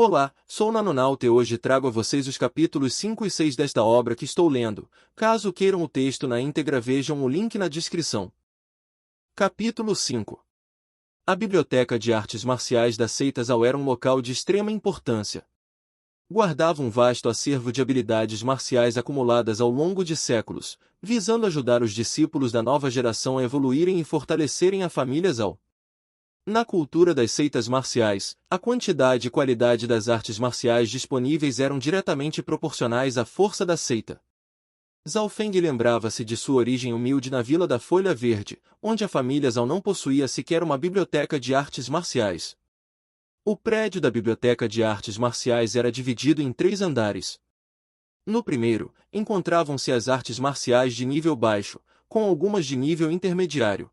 Olá, sou Nanonauta e hoje trago a vocês os capítulos 5 e 6 desta obra que estou lendo. Caso queiram o texto na íntegra, vejam o link na descrição. Capítulo 5. A Biblioteca de Artes Marciais da seita Zhao era um local de extrema importância. Guardava um vasto acervo de habilidades marciais acumuladas ao longo de séculos, visando ajudar os discípulos da nova geração a evoluírem e fortalecerem a família Zhao. Na cultura das seitas marciais, a quantidade e qualidade das artes marciais disponíveis eram diretamente proporcionais à força da seita. Zhao Feng lembrava-se de sua origem humilde na Vila da Folha Verde, onde a família Zhao não possuía sequer uma biblioteca de artes marciais. O prédio da Biblioteca de Artes Marciais era dividido em 3 andares. No primeiro, encontravam-se as artes marciais de nível baixo, com algumas de nível intermediário.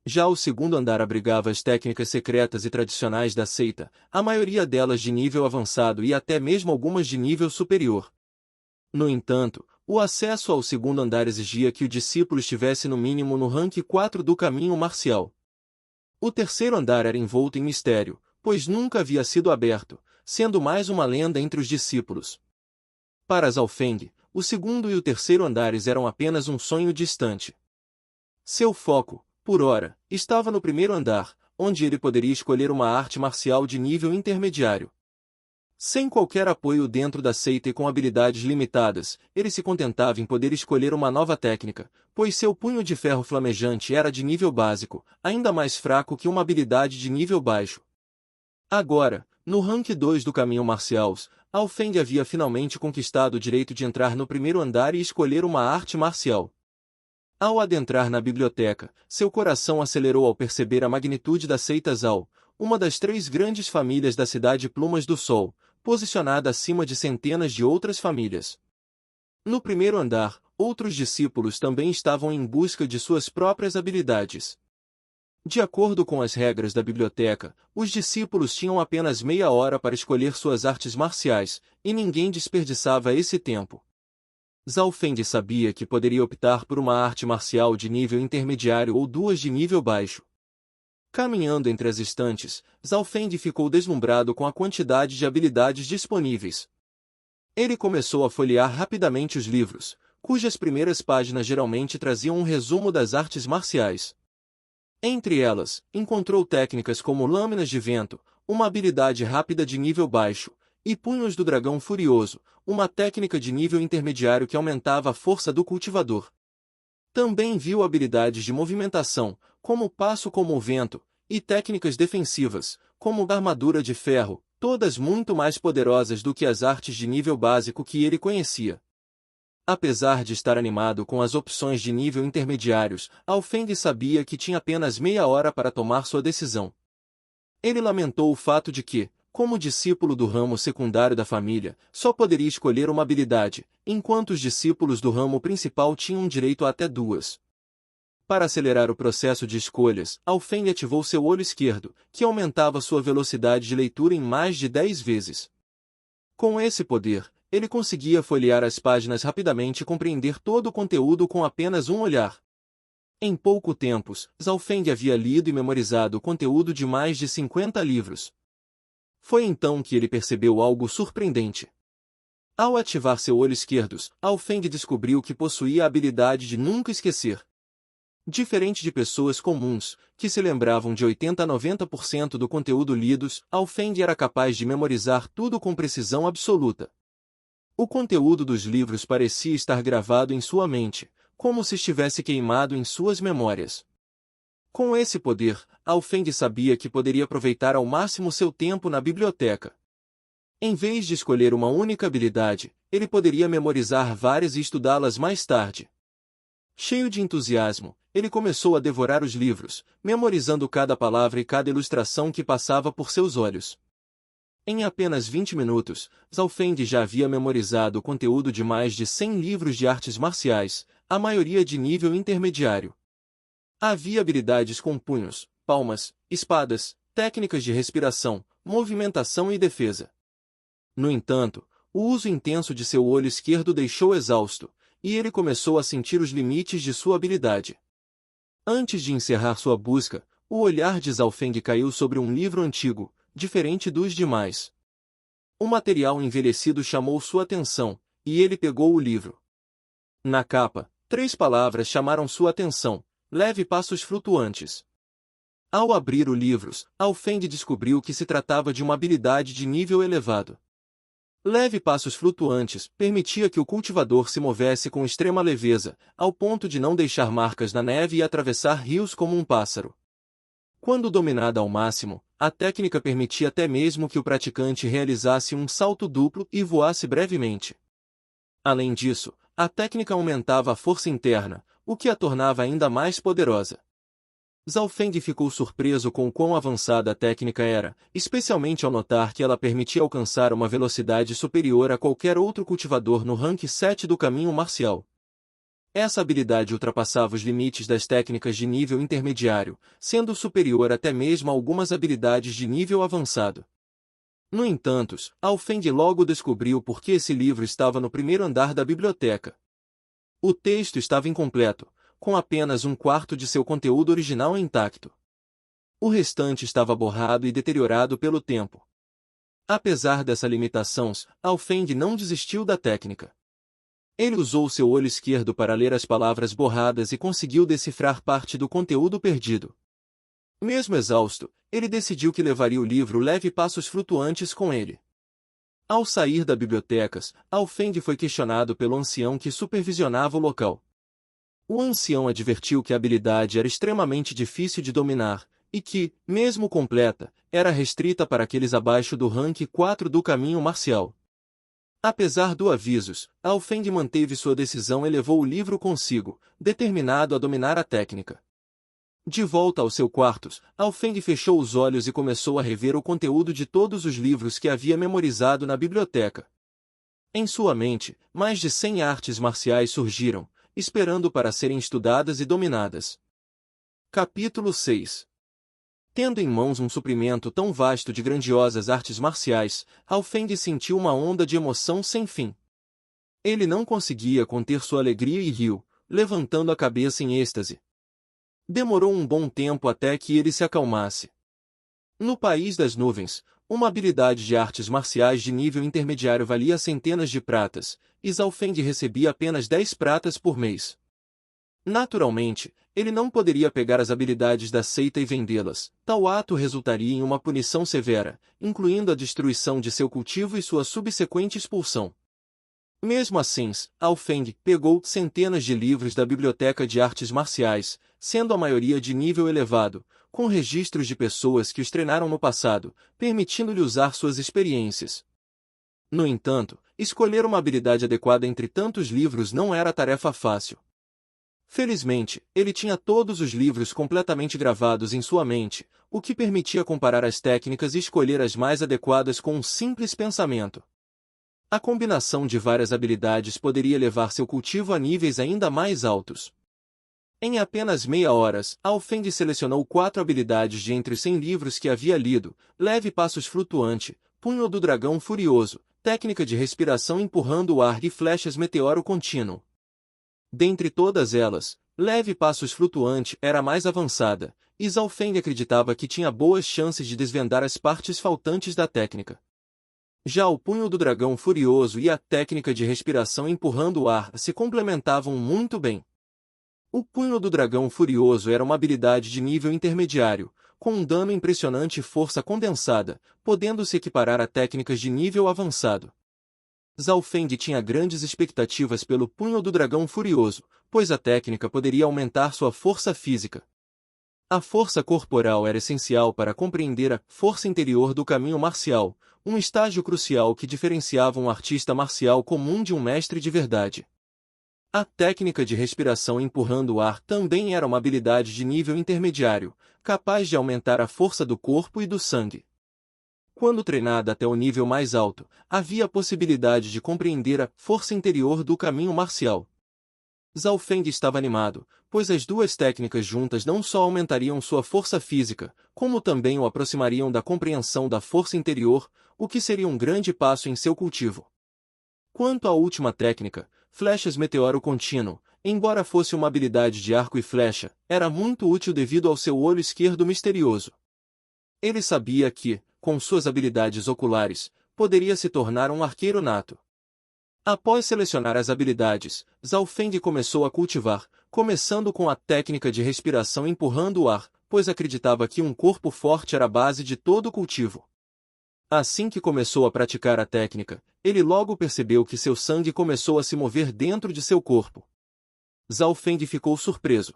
Já o segundo andar abrigava as técnicas secretas e tradicionais da seita, a maioria delas de nível avançado e até mesmo algumas de nível superior. No entanto, o acesso ao segundo andar exigia que o discípulo estivesse no mínimo no rank 4 do caminho marcial. O terceiro andar era envolto em mistério, pois nunca havia sido aberto, sendo mais uma lenda entre os discípulos. Para Zhao Feng, o segundo e o terceiro andares eram apenas um sonho distante. Seu foco, por ora, estava no primeiro andar, onde ele poderia escolher uma arte marcial de nível intermediário. Sem qualquer apoio dentro da seita e com habilidades limitadas, ele se contentava em poder escolher uma nova técnica, pois seu punho de ferro flamejante era de nível básico, ainda mais fraco que uma habilidade de nível baixo. Agora, no rank 2 do caminho marcial, Zhao Feng havia finalmente conquistado o direito de entrar no primeiro andar e escolher uma arte marcial. Ao adentrar na biblioteca, seu coração acelerou ao perceber a magnitude da seita Zhao, uma das 3 grandes famílias da cidade Plumas do Sol, posicionada acima de centenas de outras famílias. No primeiro andar, outros discípulos também estavam em busca de suas próprias habilidades. De acordo com as regras da biblioteca, os discípulos tinham apenas meia hora para escolher suas artes marciais, e ninguém desperdiçava esse tempo. Zhao Feng sabia que poderia optar por uma arte marcial de nível intermediário ou 2 de nível baixo. Caminhando entre as estantes, Zhao Feng ficou deslumbrado com a quantidade de habilidades disponíveis. Ele começou a folhear rapidamente os livros, cujas primeiras páginas geralmente traziam um resumo das artes marciais. Entre elas, encontrou técnicas como lâminas de vento, uma habilidade rápida de nível baixo, e punhos do dragão furioso, uma técnica de nível intermediário que aumentava a força do cultivador. Também viu habilidades de movimentação, como passo como o vento, e técnicas defensivas, como armadura de ferro, todas muito mais poderosas do que as artes de nível básico que ele conhecia. Apesar de estar animado com as opções de nível intermediários, Zhao Feng sabia que tinha apenas meia hora para tomar sua decisão. Ele lamentou o fato de que, como discípulo do ramo secundário da família, só poderia escolher uma habilidade, enquanto os discípulos do ramo principal tinham direito a até 2. Para acelerar o processo de escolhas, Zhao Feng ativou seu olho esquerdo, que aumentava sua velocidade de leitura em mais de 10 vezes. Com esse poder, ele conseguia folhear as páginas rapidamente e compreender todo o conteúdo com apenas um olhar. Em pouco tempo, Zhao Feng havia lido e memorizado o conteúdo de mais de 50 livros. Foi então que ele percebeu algo surpreendente. Ao ativar seu olho esquerdo, Zhao Feng descobriu que possuía a habilidade de nunca esquecer. Diferente de pessoas comuns, que se lembravam de 80 a 90% do conteúdo lidos, Zhao Feng era capaz de memorizar tudo com precisão absoluta. O conteúdo dos livros parecia estar gravado em sua mente, como se estivesse queimado em suas memórias. Com esse poder, Zhao Feng sabia que poderia aproveitar ao máximo seu tempo na biblioteca. Em vez de escolher uma única habilidade, ele poderia memorizar várias e estudá-las mais tarde. Cheio de entusiasmo, ele começou a devorar os livros, memorizando cada palavra e cada ilustração que passava por seus olhos. Em apenas 20 minutos, Zhao Feng já havia memorizado o conteúdo de mais de 100 livros de artes marciais, a maioria de nível intermediário. Havia habilidades com punhos, palmas, espadas, técnicas de respiração, movimentação e defesa. No entanto, o uso intenso de seu olho esquerdo deixou exausto, e ele começou a sentir os limites de sua habilidade. Antes de encerrar sua busca, o olhar de Zhao Feng caiu sobre um livro antigo, diferente dos demais. O material envelhecido chamou sua atenção, e ele pegou o livro. Na capa, 3 palavras chamaram sua atenção: leve passos flutuantes. Ao abrir o livro, Alfend descobriu que se tratava de uma habilidade de nível elevado. Leve passos flutuantes permitia que o cultivador se movesse com extrema leveza, ao ponto de não deixar marcas na neve e atravessar rios como um pássaro. Quando dominada ao máximo, a técnica permitia até mesmo que o praticante realizasse um salto duplo e voasse brevemente. Além disso, a técnica aumentava a força interna, o que a tornava ainda mais poderosa. Alfend ficou surpreso com o quão avançada a técnica era, especialmente ao notar que ela permitia alcançar uma velocidade superior a qualquer outro cultivador no rank 7 do caminho marcial. Essa habilidade ultrapassava os limites das técnicas de nível intermediário, sendo superior até mesmo a algumas habilidades de nível avançado. No entanto, Alfend logo descobriu por que esse livro estava no primeiro andar da biblioteca. O texto estava incompleto, com apenas 1/4 de seu conteúdo original intacto. O restante estava borrado e deteriorado pelo tempo. Apesar dessa limitação, Alfend não desistiu da técnica. Ele usou seu olho esquerdo para ler as palavras borradas e conseguiu decifrar parte do conteúdo perdido. Mesmo exausto, ele decidiu que levaria o livro Leve Passos Flutuantes com ele. Ao sair da biblioteca, Alfend foi questionado pelo ancião que supervisionava o local. O ancião advertiu que a habilidade era extremamente difícil de dominar, e que, mesmo completa, era restrita para aqueles abaixo do rank 4 do caminho marcial. Apesar do avisos, Alfend manteve sua decisão e levou o livro consigo, determinado a dominar a técnica. De volta ao seu quarto, Alfend fechou os olhos e começou a rever o conteúdo de todos os livros que havia memorizado na biblioteca. Em sua mente, mais de 100 artes marciais surgiram, esperando para serem estudadas e dominadas. Capítulo 6. Tendo em mãos um suprimento tão vasto de grandiosas artes marciais, Alfend sentiu uma onda de emoção sem fim. Ele não conseguia conter sua alegria e riu, levantando a cabeça em êxtase. Demorou um bom tempo até que ele se acalmasse. No país das nuvens, uma habilidade de artes marciais de nível intermediário valia centenas de pratas, e Alfend recebia apenas 10 pratas por mês. Naturalmente, ele não poderia pegar as habilidades da seita e vendê-las. Tal ato resultaria em uma punição severa, incluindo a destruição de seu cultivo e sua subsequente expulsão. Mesmo assim, Alfend pegou centenas de livros da biblioteca de artes marciais, sendo a maioria de nível elevado, com registros de pessoas que os treinaram no passado, permitindo-lhe usar suas experiências. No entanto, escolher uma habilidade adequada entre tantos livros não era tarefa fácil. Felizmente, ele tinha todos os livros completamente gravados em sua mente, o que permitia comparar as técnicas e escolher as mais adequadas com um simples pensamento. A combinação de várias habilidades poderia levar seu cultivo a níveis ainda mais altos. Em apenas meia hora, Alfend selecionou 4 habilidades de entre os 100 livros que havia lido: Leve Passos Flutuante, Punho do Dragão Furioso, Técnica de Respiração Empurrando o Ar e Flechas Meteoro Contínuo. Dentre todas elas, Leve Passos Flutuante era a mais avançada, e Alfend acreditava que tinha boas chances de desvendar as partes faltantes da técnica. Já o Punho do Dragão Furioso e a técnica de respiração empurrando o ar se complementavam muito bem. O Punho do Dragão Furioso era uma habilidade de nível intermediário, com um dano impressionante e força condensada, podendo se equiparar a técnicas de nível avançado. Alfend tinha grandes expectativas pelo Punho do Dragão Furioso, pois a técnica poderia aumentar sua força física. A força corporal era essencial para compreender a força interior do caminho marcial, um estágio crucial que diferenciava um artista marcial comum de um mestre de verdade. A técnica de respiração empurrando o ar também era uma habilidade de nível intermediário, capaz de aumentar a força do corpo e do sangue. Quando treinada até o nível mais alto, havia a possibilidade de compreender a força interior do caminho marcial. Alfend estava animado, pois as duas técnicas juntas não só aumentariam sua força física, como também o aproximariam da compreensão da força interior, o que seria um grande passo em seu cultivo. Quanto à última técnica, Flechas Meteoro Contínuo, embora fosse uma habilidade de arco e flecha, era muito útil devido ao seu olho esquerdo misterioso. Ele sabia que, com suas habilidades oculares, poderia se tornar um arqueiro nato. Após selecionar as habilidades, Zhao Feng começou a cultivar, começando com a técnica de respiração empurrando o ar, pois acreditava que um corpo forte era a base de todo o cultivo. Assim que começou a praticar a técnica, ele logo percebeu que seu sangue começou a se mover dentro de seu corpo. Zhao Feng ficou surpreso.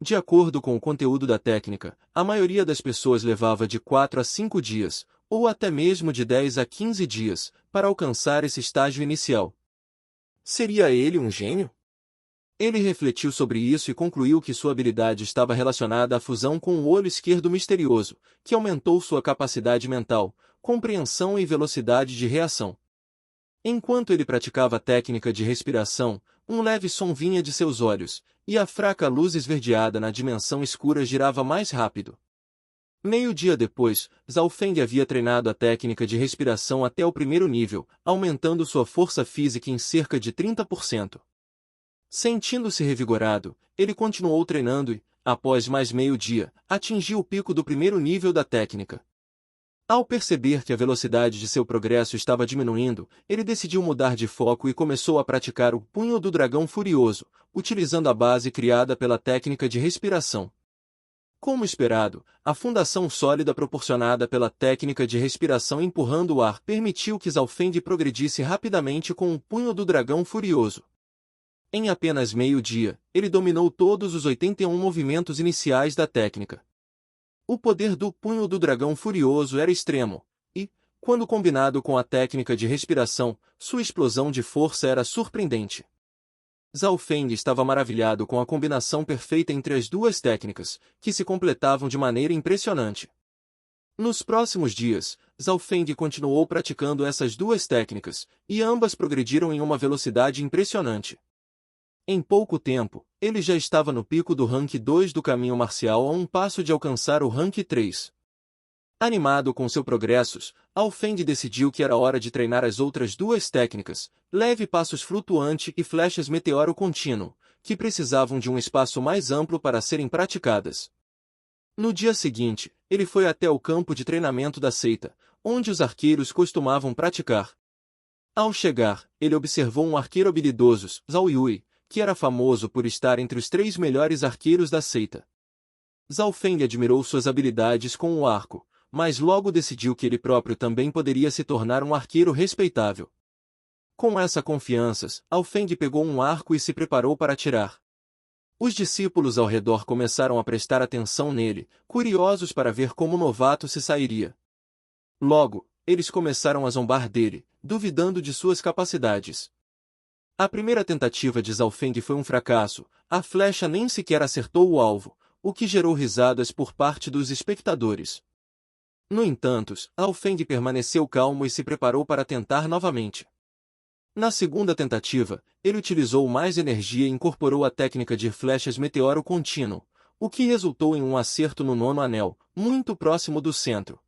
De acordo com o conteúdo da técnica, a maioria das pessoas levava de 4 a 5 dias, ou até mesmo de 10 a 15 dias, para alcançar esse estágio inicial. Seria ele um gênio? Ele refletiu sobre isso e concluiu que sua habilidade estava relacionada à fusão com o olho esquerdo misterioso, que aumentou sua capacidade mental, compreensão e velocidade de reação. Enquanto ele praticava a técnica de respiração, um leve som vinha de seus olhos, e a fraca luz esverdeada na dimensão escura girava mais rápido. Meio-dia depois, Zhao Feng havia treinado a técnica de respiração até o primeiro nível, aumentando sua força física em cerca de 30%. Sentindo-se revigorado, ele continuou treinando e, após mais meio-dia, atingiu o pico do primeiro nível da técnica. Ao perceber que a velocidade de seu progresso estava diminuindo, ele decidiu mudar de foco e começou a praticar o Punho do Dragão Furioso, utilizando a base criada pela técnica de respiração. Como esperado, a fundação sólida proporcionada pela técnica de respiração empurrando o ar permitiu que Zhao Feng progredisse rapidamente com o Punho do Dragão Furioso. Em apenas meio-dia, ele dominou todos os 81 movimentos iniciais da técnica. O poder do Punho do Dragão Furioso era extremo, e, quando combinado com a técnica de respiração, sua explosão de força era surpreendente. Zhao Feng estava maravilhado com a combinação perfeita entre as duas técnicas, que se completavam de maneira impressionante. Nos próximos dias, Zhao Feng continuou praticando essas duas técnicas, e ambas progrediram em uma velocidade impressionante. Em pouco tempo, ele já estava no pico do rank 2 do caminho marcial a um passo de alcançar o rank 3. Animado com seus progressos, Zhao Feng decidiu que era hora de treinar as outras duas técnicas, leve passos flutuante e flechas meteoro contínuo, que precisavam de um espaço mais amplo para serem praticadas. No dia seguinte, ele foi até o campo de treinamento da seita, onde os arqueiros costumavam praticar. Ao chegar, ele observou um arqueiro habilidoso, Zhao Yui, que era famoso por estar entre os 3 melhores arqueiros da seita. Zhao Feng admirou suas habilidades com o arco, mas logo decidiu que ele próprio também poderia se tornar um arqueiro respeitável. Com essa confiança, Zhao Feng pegou um arco e se preparou para atirar. Os discípulos ao redor começaram a prestar atenção nele, curiosos para ver como o novato se sairia. Logo, eles começaram a zombar dele, duvidando de suas capacidades. A primeira tentativa de Zhao Feng foi um fracasso, a flecha nem sequer acertou o alvo, o que gerou risadas por parte dos espectadores. No entanto, Zhao Feng permaneceu calmo e se preparou para tentar novamente. Na segunda tentativa, ele utilizou mais energia e incorporou a técnica de flechas meteoro contínuo, o que resultou em um acerto no 9º anel, muito próximo do centro.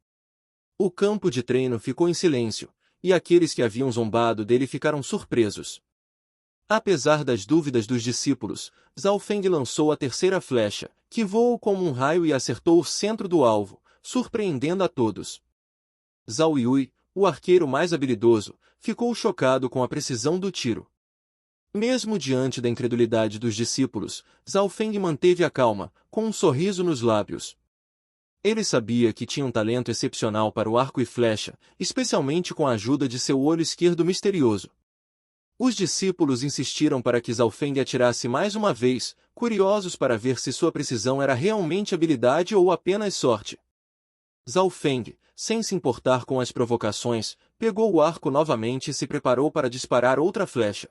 O campo de treino ficou em silêncio, e aqueles que haviam zombado dele ficaram surpresos. Apesar das dúvidas dos discípulos, Zhao Feng lançou a terceira flecha, que voou como um raio e acertou o centro do alvo, surpreendendo a todos. Zhao Yui, o arqueiro mais habilidoso, ficou chocado com a precisão do tiro. Mesmo diante da incredulidade dos discípulos, Zhao Feng manteve a calma, com um sorriso nos lábios. Ele sabia que tinha um talento excepcional para o arco e flecha, especialmente com a ajuda de seu olho esquerdo misterioso. Os discípulos insistiram para que Zhao Feng atirasse mais uma vez, curiosos para ver se sua precisão era realmente habilidade ou apenas sorte. Zhao Feng, sem se importar com as provocações, pegou o arco novamente e se preparou para disparar outra flecha.